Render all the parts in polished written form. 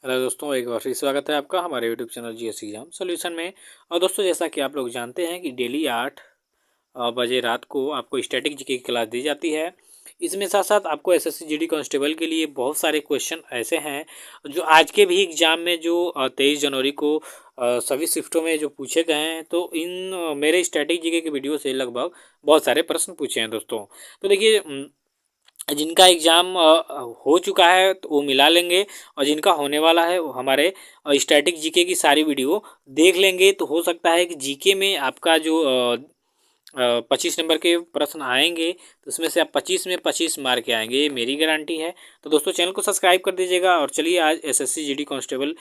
Hello दोस्तों, एक बार फिर स्वागत है आपका हमारे YouTube channel GS exam solution में। और दोस्तों, जैसा कि आप लोग जानते हैं कि डेली 8 बजे रात को आपको स्टैटिक जीके की क्लास दी जाती है। इसमें साथ साथ आपको एसएससी जीडी कांस्टेबल के लिए बहुत सारे क्वेश्चन ऐसे हैं जो आज के भी एग्जाम में जो 23 जनवरी को सभी शिफ्टों में जो पूछे गए हैं। तो इन मेरे स्टैटिक जीके के वीडियो से लगभग बहुत सारे प्रश्न पूछे हैं दोस्तों। तो देखिए, जिनका एग्ज़ाम हो चुका है तो वो मिला लेंगे, और जिनका होने वाला है वो हमारे स्टैटिक जीके की सारी वीडियो देख लेंगे। तो हो सकता है कि जीके में आपका जो 25 नंबर के प्रश्न आएंगे तो उसमें से आप 25 में 25 मार्क के आएंगे, ये मेरी गारंटी है। तो दोस्तों, चैनल को सब्सक्राइब कर दीजिएगा। और चलिए, आज एसएससी जीडी कांस्टेबल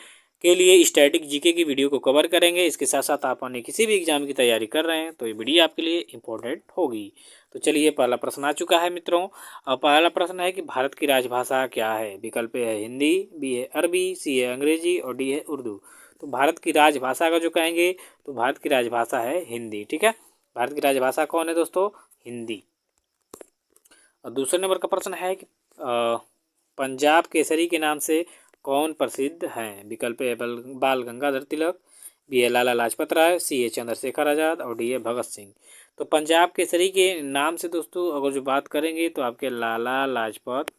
के लिए स्टैटिक जीके की वीडियो को कवर करेंगे। इसके साथ साथ आप अन्य किसी भी एग्जाम की तैयारी कर रहे हैं तो ये वीडियो आपके लिए इम्पोर्टेंट होगी। तो चलिए, पहला प्रश्न आ चुका है मित्रों। पहला प्रश्न है कि भारत की राजभाषा क्या है। विकल्प ए है हिंदी, बी है अरबी, सी है अंग्रेजी और डी है उर्दू। तो भारत की राजभाषा का जो कहेंगे तो भारत की राजभाषा है हिंदी। ठीक है, भारत की राजभाषा कौन है दोस्तों? हिंदी। और दूसरे नंबर का प्रश्न है कि पंजाब केसरी के नाम से कौन प्रसिद्ध हैं। विकल्प ए बाल गंगाधर तिलक, बी है लाला लाजपत राय, सी है चंद्रशेखर आज़ाद और डी है भगत सिंह। तो पंजाब केसरी के नाम से दोस्तों अगर जो बात करेंगे तो आपके लाला लाजपत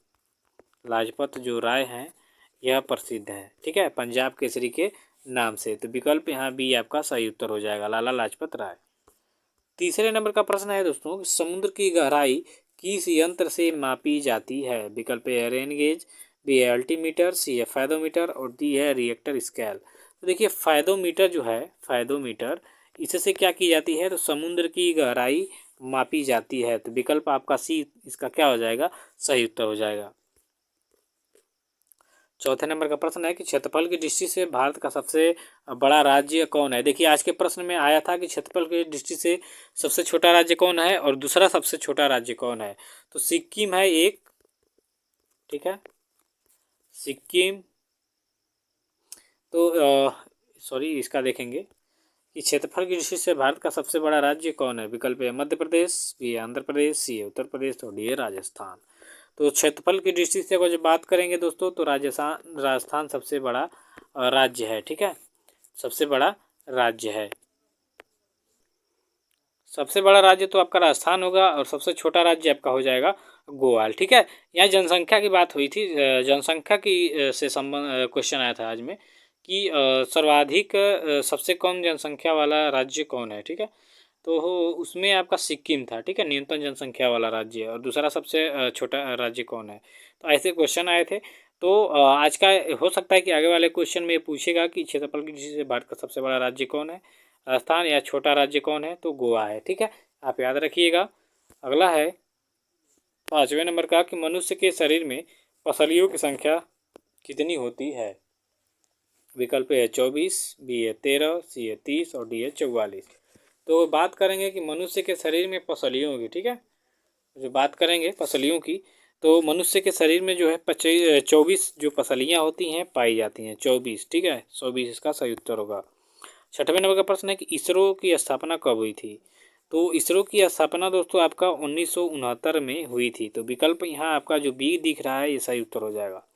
लाजपत जो राय हैं यह प्रसिद्ध हैं। ठीक है, पंजाब केसरी के नाम से। तो विकल्प यहाँ बी आपका सही उत्तर हो जाएगा, लाला लाजपत राय। तीसरे नंबर का प्रश्न है दोस्तों कि समुद्र की गहराई किस यंत्र से मापी जाती है। विकल्प ए रेन गेज, बी है अल्टीमीटर, सी है फायदोमीटर और डी है रिएक्टर स्केल। तो देखिए, फायदोमीटर जो है, फायदोमीटर इससे क्या की जाती है तो समुद्र की गहराई मापी जाती है। तो विकल्प आपका सी इसका क्या हो जाएगा? सही उत्तर हो जाएगा। चौथे नंबर का प्रश्न है कि क्षेत्रफल की दृष्टि से भारत का सबसे बड़ा राज्य कौन है। देखिए, आज के प्रश्न में आया था कि क्षेत्रफल की दृष्टि से सबसे छोटा राज्य कौन है और दूसरा सबसे छोटा राज्य कौन है। तो सिक्किम है एक। ठीक है, सिक्किम। तो सॉरी, इसका देखेंगे कि क्षेत्रफल की दृष्टि से भारत का सबसे बड़ा राज्य कौन है। विकल्प है मध्य प्रदेश, बी है आंध्र प्रदेश, सी है उत्तर प्रदेश और डी है राजस्थान। तो क्षेत्रफल की दृष्टि से अगर जो बात करेंगे दोस्तों तो राजस्थान सबसे बड़ा राज्य है। ठीक है, सबसे बड़ा राज्य है। सबसे बड़ा राज्य तो आपका राजस्थान होगा और सबसे छोटा राज्य आपका हो जाएगा गोवा। ठीक है, यहाँ जनसंख्या की बात हुई थी। जनसंख्या की से संबंध क्वेश्चन आया था आज में कि सर्वाधिक सबसे कम जनसंख्या वाला राज्य कौन है। ठीक है, तो उसमें आपका सिक्किम था। ठीक है, न्यूनतम जनसंख्या वाला राज्य। और दूसरा सबसे छोटा राज्य कौन है। तो ऐसे क्वेश्चन आए थे। तो आज का हो सकता है कि आगे वाले क्वेश्चन में ये पूछेगा कि क्षेत्रफल की दृष्टि से भारत का सबसे बड़ा राज्य कौन है, राजस्थान, या छोटा राज्य कौन है तो गोवा है। ठीक है, आप याद रखिएगा। अगला है 5वें नंबर का कि मनुष्य के शरीर में पसलियों की संख्या कितनी होती है। विकल्प है 24, बी है 13, सी है 30 और डी है 44। तो बात करेंगे कि मनुष्य के शरीर में पसलियों की। ठीक है, जो बात करेंगे पसलियों की, तो मनुष्य के शरीर में जो है 24 जो पसलियाँ होती हैं पाई जाती हैं, 24। ठीक है, 24 इसका सही उत्तर होगा। 6वें नंबर का प्रश्न है कि इसरो की स्थापना कब हुई थी। तो इसरो की स्थापना दोस्तों आपका 1969 में हुई थी। तो विकल्प यहाँ आपका जो बी दिख रहा है ये सही उत्तर हो जाएगा।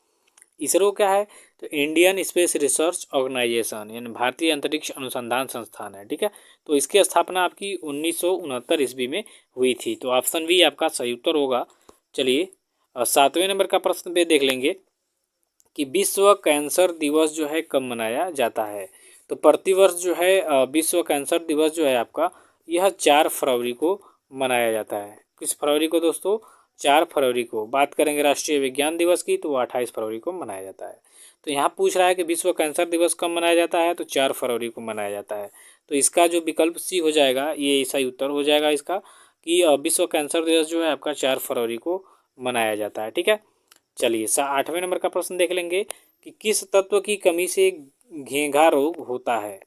इसरो क्या है तो इंडियन स्पेस रिसर्च ऑर्गेनाइजेशन, यानी भारतीय अंतरिक्ष अनुसंधान संस्थान है। ठीक है, तो इसकी स्थापना आपकी 1969 ईस्वी में हुई थी। तो ऑप्शन बी आपका सही उत्तर होगा। चलिए, 7वें नंबर का प्रश्न पे देख लेंगे कि विश्व कैंसर दिवस जो है कब मनाया जाता है। तो प्रतिवर्ष जो है विश्व कैंसर दिवस जो है आपका यह 4 फरवरी को मनाया जाता है। किस फरवरी को दोस्तों? 4 फरवरी को। बात करेंगे राष्ट्रीय विज्ञान दिवस की तो वो 28 फरवरी को मनाया जाता है। तो यहाँ पूछ रहा है कि विश्व कैंसर दिवस कब मनाया जाता है तो 4 फरवरी को मनाया जाता है। तो इसका जो विकल्प सी हो जाएगा ये सही उत्तर हो जाएगा इसका, कि विश्व कैंसर दिवस जो है आपका 4 फरवरी को मनाया जाता है। ठीक है, चलिए 8वें नंबर का प्रश्न देख लेंगे कि किस तत्व की कमी से घेंघा रोग होता है।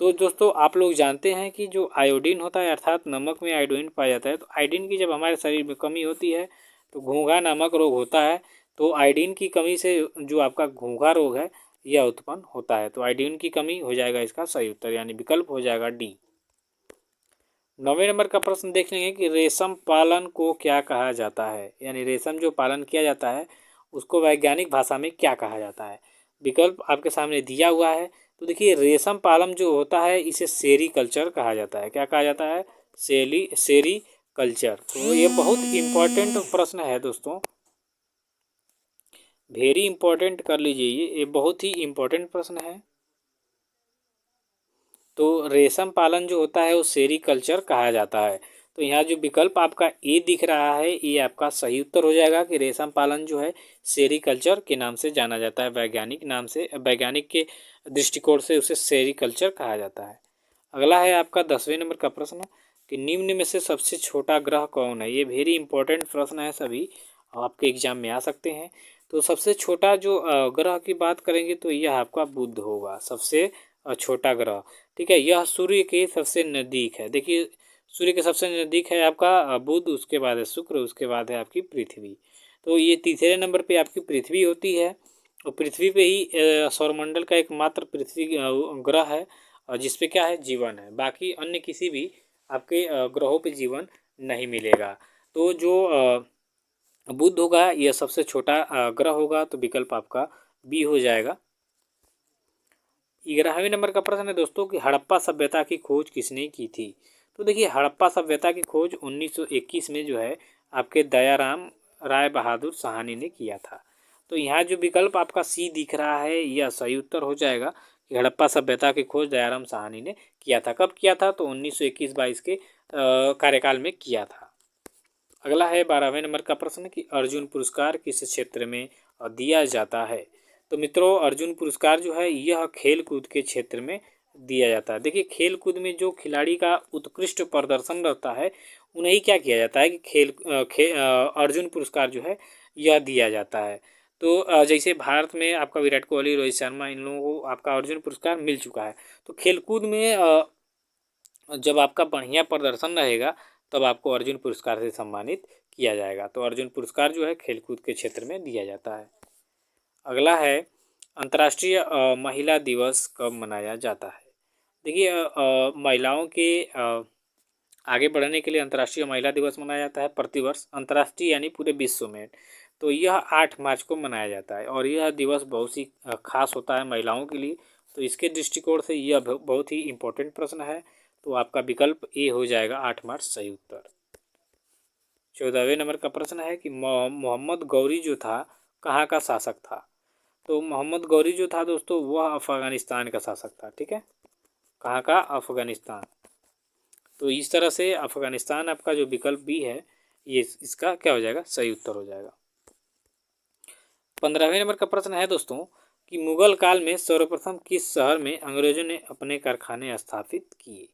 तो दोस्तों, आप लोग जानते हैं कि जो आयोडीन होता है, अर्थात नमक में आयोडीन पाया जाता है। तो आयोडीन की जब हमारे शरीर में कमी होती है तो घोंघा नामक रोग होता है। तो आयोडीन की कमी से जो आपका घोंघा रोग है यह उत्पन्न होता है। तो आयोडीन की कमी हो जाएगा इसका सही उत्तर, यानी विकल्प हो जाएगा डी। 9वें नंबर का प्रश्न देख लेंगे कि रेशम पालन को क्या कहा जाता है, यानी रेशम जो पालन किया जाता है उसको वैज्ञानिक भाषा में क्या कहा जाता है। विकल्प आपके सामने दिया हुआ है। तो देखिए रेशम पालन जो होता है इसे सेरीकल्चर कहा जाता है। क्या कहा जाता है? सेरीकल्चर। तो ये बहुत इम्पोर्टेंट प्रश्न है दोस्तों, वेरी इंपॉर्टेंट कर लीजिए, ये बहुत ही इम्पोर्टेंट प्रश्न है। तो रेशम पालन जो होता है वो सेरीकल्चर कहा जाता है। तो यहाँ जो विकल्प आपका ए दिख रहा है ये आपका सही उत्तर हो जाएगा कि रेशम पालन जो है सेरीकल्चर के नाम से जाना जाता है। वैज्ञानिक नाम से, वैज्ञानिक के दृष्टिकोण से उसे सेरीकल्चर कहा जाता है। अगला है आपका 10वें नंबर का प्रश्न कि निम्न में से सबसे छोटा ग्रह कौन है। ये वेरी इंपॉर्टेंट प्रश्न है, सभी आपके एग्जाम में आ सकते हैं। तो सबसे छोटा जो ग्रह की बात करेंगे तो यह आपका बुध होगा, सबसे छोटा ग्रह। ठीक है, यह सूर्य के सबसे नज़दीक है। देखिए सूर्य के सबसे नज़दीक है आपका बुध, उसके बाद है शुक्र, उसके बाद है आपकी पृथ्वी। तो ये तीसरे नंबर पे आपकी पृथ्वी होती है। और पृथ्वी पे ही सौरमंडल का एकमात्र पृथ्वी ग्रह है जिस पे क्या है, जीवन है। बाकी अन्य किसी भी आपके ग्रहों पे जीवन नहीं मिलेगा। तो जो बुध होगा यह सबसे छोटा ग्रह होगा, तो विकल्प आपका बी हो जाएगा। 11वें नंबर का प्रश्न है दोस्तों कि हड़प्पा सभ्यता की खोज किसने की थी। तो देखिए हड़प्पा सभ्यता की खोज 1921 में जो है आपके दयाराम राय बहादुर साहनी ने किया था। तो यहाँ जो विकल्प आपका सी दिख रहा है यह सही उत्तर हो जाएगा कि हड़प्पा सभ्यता की खोज दयाराम साहनी ने किया था। कब किया था? तो 1921-22 के कार्यकाल में किया था। अगला है 12वें नंबर का प्रश्न कि अर्जुन पुरस्कार किस क्षेत्र में दिया जाता है। तो मित्रों अर्जुन पुरस्कार जो है यह खेल कूद के क्षेत्र में दिया जाता है। देखिए खेल कूद में जो खिलाड़ी का उत्कृष्ट प्रदर्शन रहता है उन्हें क्या किया जाता है कि अर्जुन पुरस्कार जो है यह दिया जाता है। तो जैसे भारत में आपका विराट कोहली, रोहित शर्मा, इन लोगों को आपका अर्जुन पुरस्कार मिल चुका है। तो खेलकूद में जब आपका बढ़िया प्रदर्शन रहेगा तब आपको अर्जुन पुरस्कार से सम्मानित किया जाएगा। तो अर्जुन पुरस्कार जो है खेलकूद के क्षेत्र में दिया जाता है। अगला है अंतर्राष्ट्रीय महिला दिवस कब मनाया जाता है। देखिए महिलाओं के आगे बढ़ने के लिए अंतर्राष्ट्रीय महिला दिवस मनाया जाता है प्रतिवर्ष, अंतर्राष्ट्रीय यानी पूरे विश्व में। तो यह 8 मार्च को मनाया जाता है और यह दिवस बहुत ही खास होता है महिलाओं के लिए। तो इसके दृष्टिकोण से यह बहुत ही इम्पोर्टेंट प्रश्न है। तो आपका विकल्प ए हो जाएगा 8 मार्च सही उत्तर। 14वें नंबर का प्रश्न है कि मोहम्मद गौरी जो था कहाँ का शासक था। तो मोहम्मद गौरी जो था दोस्तों वह अफ़गानिस्तान का शासक था। ठीक है, कहाँ का? अफ़गानिस्तान। तो इस तरह से अफ़गानिस्तान आपका जो विकल्प बी है ये इसका क्या हो जाएगा, सही उत्तर हो जाएगा। 15वें नंबर का प्रश्न है दोस्तों कि मुगल काल में सर्वप्रथम किस शहर में अंग्रेजों ने अपने कारखाने स्थापित किए।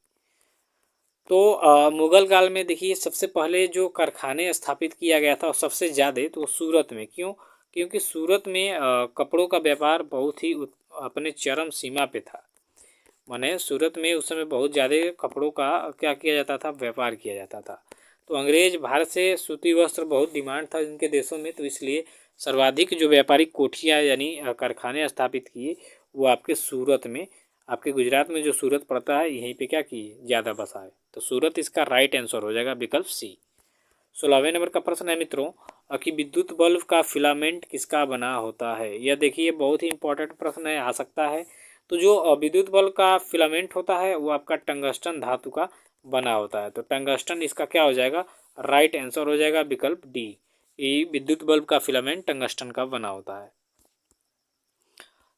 तो मुगल काल में देखिए सबसे पहले जो कारखाने स्थापित किया गया था सबसे ज़्यादा तो सूरत में। क्यों? क्योंकि सूरत में कपड़ों का व्यापार बहुत ही अपने चरम सीमा पे था। माने सूरत में उस समय बहुत ज़्यादा कपड़ों का क्या किया जाता था, व्यापार किया जाता था। तो अंग्रेज भारत से सूती वस्त्र बहुत डिमांड था इनके देशों में, तो इसलिए सर्वाधिक जो व्यापारिक कोठियाँ यानी कारखाने स्थापित किए वो आपके सूरत में, आपके गुजरात में जो सूरत पड़ता है यहीं पे क्या किए, ज़्यादा बसाए। तो सूरत इसका राइट आंसर हो जाएगा विकल्प सी। 16वें नंबर का प्रश्न है मित्रों कि विद्युत बल्ब का फिलामेंट किसका बना होता है। यह देखिए बहुत ही इंपॉर्टेंट प्रश्न है, आ सकता है। तो जो विद्युत बल्ब का फिलामेंट होता है वो आपका टंगस्टन धातु का बना होता है। तो टंगस्टन इसका क्या हो जाएगा, राइट आंसर हो जाएगा विकल्प डी। ये विद्युत बल्ब का फिलामेंट टंगस्टन का बना होता है।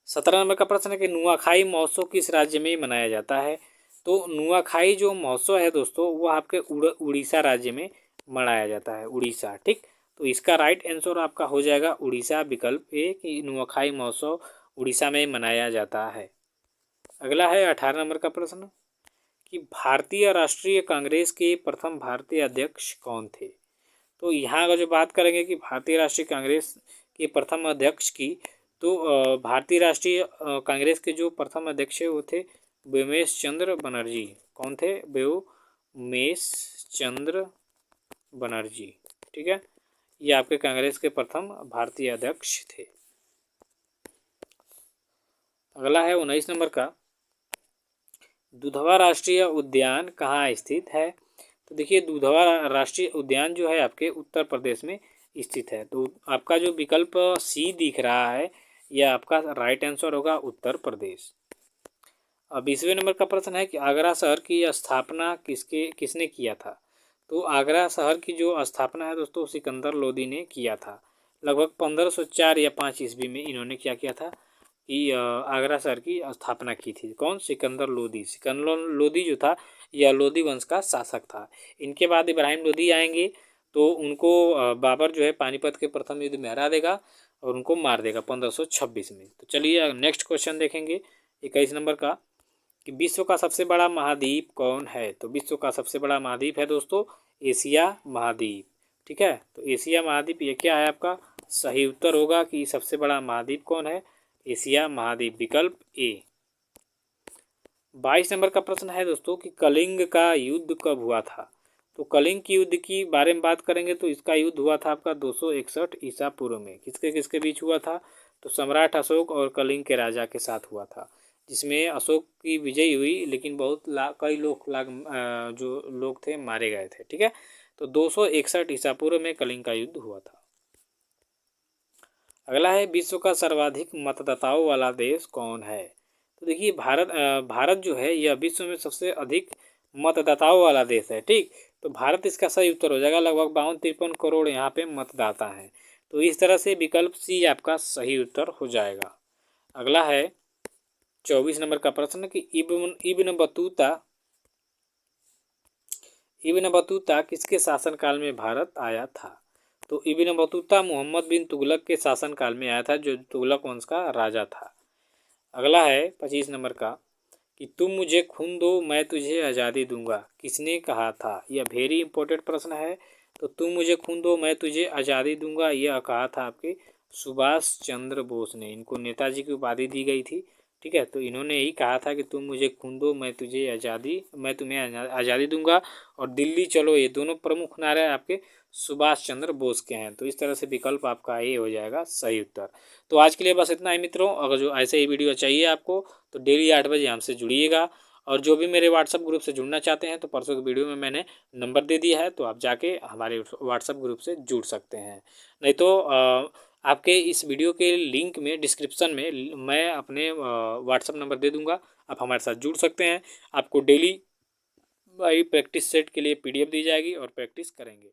17 नंबर का प्रश्न है कि नुआखाई महोत्सव किस राज्य में मनाया जाता है। तो नुआखाई जो महोत्सव है दोस्तों वो आपके उड़ीसा राज्य में मनाया जाता है, उड़ीसा। ठीक, तो इसका राइट आंसर आपका हो जाएगा उड़ीसा विकल्प ए कि नुआखाई महोत्सव उड़ीसा में मनाया जाता है। अगला है 18 नंबर का प्रश्न कि भारतीय राष्ट्रीय कांग्रेस के प्रथम भारतीय अध्यक्ष कौन थे। तो यहाँ अगर जो बात करेंगे कि भारतीय राष्ट्रीय कांग्रेस के प्रथम अध्यक्ष की, तो भारतीय राष्ट्रीय कांग्रेस के जो प्रथम अध्यक्ष है वो थे व्योमेश चंद्र बनर्जी। कौन थे? व्योमेश चंद्र बनर्जी। ठीक है, ये आपके कांग्रेस के प्रथम भारतीय अध्यक्ष थे। अगला है 19 नंबर का, दुधवा राष्ट्रीय उद्यान कहाँ स्थित है। तो देखिए दुधवा राष्ट्रीय उद्यान जो है आपके उत्तर प्रदेश में स्थित है। तो आपका जो विकल्प सी दिख रहा है यह आपका राइट आंसर होगा उत्तर प्रदेश। अब 20वें नंबर का प्रश्न है कि आगरा शहर की स्थापना किसने किया था। तो आगरा शहर की जो स्थापना है दोस्तों सिकंदर लोदी ने किया था। लगभग 1504 या 5 ईस्वी में इन्होंने क्या किया था कि आगरा शहर की स्थापना की थी। कौन? सिकंदर लोदी। सिकंदर लोदी जो था यह लोदी वंश का शासक था। इनके बाद इब्राहिम लोदी आएंगे तो उनको बाबर जो है पानीपत के प्रथम युद्ध में हरा देगा और उनको मार देगा 1526 में। तो चलिए नेक्स्ट क्वेश्चन देखेंगे 21 नंबर का कि विश्व का सबसे बड़ा महाद्वीप कौन है। तो विश्व का सबसे बड़ा महाद्वीप है दोस्तों एशिया महाद्वीप। ठीक है, तो एशिया महाद्वीप ये क्या है आपका सही उत्तर होगा कि सबसे बड़ा महाद्वीप कौन है, एशिया महाद्वीप, विकल्प ए। 22 नंबर का प्रश्न है दोस्तों कि कलिंग का युद्ध कब हुआ था। तो कलिंग की युद्ध की बारे में बात करेंगे तो इसका युद्ध हुआ था आपका 261 ईसा पूर्व में। किसके किसके बीच हुआ था? तो सम्राट अशोक और कलिंग के राजा के साथ हुआ था, जिसमें अशोक की विजय हुई लेकिन कई जो लोग थे मारे गए थे। ठीक है, तो 261 ईसा पूर्व में कलिंग का युद्ध हुआ था। अगला है विश्व का सर्वाधिक मतदाताओं वाला देश कौन है। तो देखिए भारत जो है यह विश्व में सबसे अधिक मतदाताओं वाला देश है। ठीक, तो भारत इसका सही उत्तर हो जाएगा। लगभग 52-53 करोड़ यहाँ पे मतदाता हैं। तो इस तरह से विकल्प सी आपका सही उत्तर हो जाएगा। अगला है 24 नंबर का प्रश्न कि इब्न बतूता किसके शासनकाल में भारत आया था। तो इब्न बतूता मोहम्मद बिन तुगलक के शासनकाल में आया था, जो तुगलक वंश का राजा था। अगला है 25 नंबर का कि तुम मुझे खून दो मैं तुझे आज़ादी दूंगा, किसने कहा था। यह वेरी इंपॉर्टेंट प्रश्न है। तो तुम मुझे खून दो मैं तुझे आज़ादी दूंगा यह कहा था आपके सुभाष चंद्र बोस ने। इनको नेताजी की उपाधि दी गई थी। ठीक है, तो इन्होंने यही कहा था कि तुम मुझे खून दो मैं तुम्हें आज़ादी दूंगा और दिल्ली चलो, ये दोनों प्रमुख नारे आपके सुभाष चंद्र बोस के हैं। तो इस तरह से विकल्प आपका ये हो जाएगा सही उत्तर। तो आज के लिए बस इतना ही मित्रों। अगर जो ऐसे ही वीडियो चाहिए आपको तो डेली 8 बजे हमसे जुड़िएगा। और जो भी मेरे व्हाट्सअप ग्रुप से जुड़ना चाहते हैं तो परसों की वीडियो में मैंने नंबर दे दिया है, तो आप जाके हमारे व्हाट्सअप ग्रुप से जुड़ सकते हैं। नहीं तो आपके इस वीडियो के लिंक में डिस्क्रिप्शन में मैं अपने व्हाट्सअप नंबर दे दूंगा, आप हमारे साथ जुड़ सकते हैं। आपको डेली प्रैक्टिस सेट के लिए PDF दी जाएगी और प्रैक्टिस करेंगे।